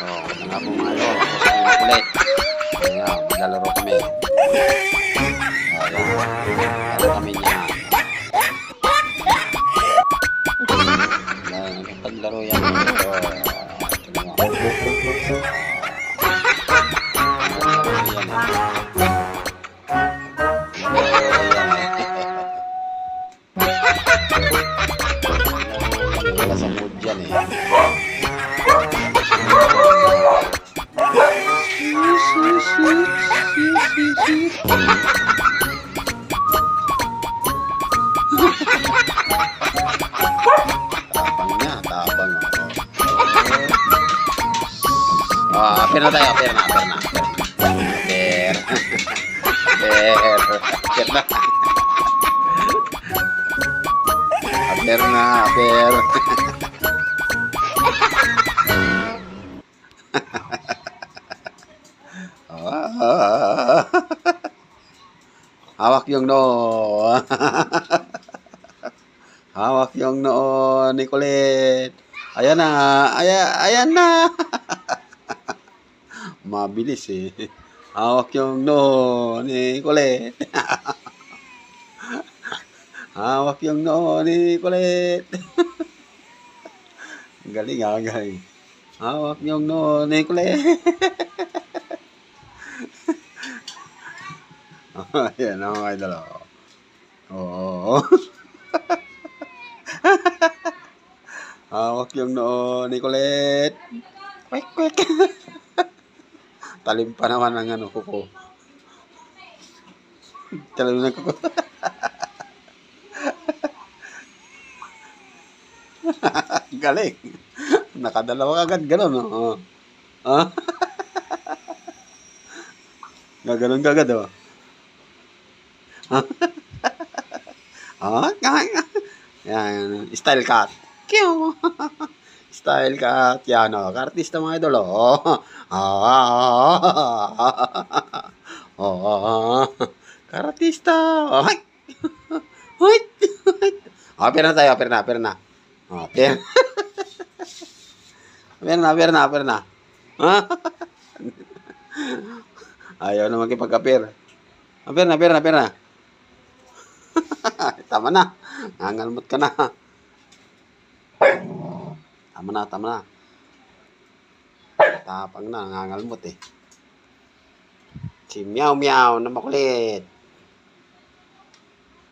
Oh, ito nga po mga idol. Ako sa inyo ulit. Ayan, maglalaro kami. Ayan. Laro kami niya. Ayan, paglaro yan. Ito. Ito na nga. Paglaro yan. Wala sa mood yan eh. Tapang niya, tapang. Apir na tayo, apir na. Apir. Apir na. Apir. Hawak yung noo. Hawak yung noo ni Colette. Ayan na. Ayan na. Mabilis eh. Hawak yung noo ni Colette. Hawak yung noo ni Colette. Galing ah, galing. Hawak yung noo ni Colette. Ayan ang mga idol. Oo. Hawak yung noo ni Colette. Kwek. Talim pa naman ang ano kuko. Talim na kuko. Galing. Nakadalawa agad gano'n. Oh. Ah? Gaganon ka agad oh. Yan, style cut. Kiyo. Style cut. Yan o. Artista mga idol o. Artista. Ay. Apir na tayo. Apir na. Apir na. Ayaw na magkipag-apir. Apir na. Tama na. Nangalmot ka na. Tama na. Tapang na. Nangalmot eh. Si Meow na makulit.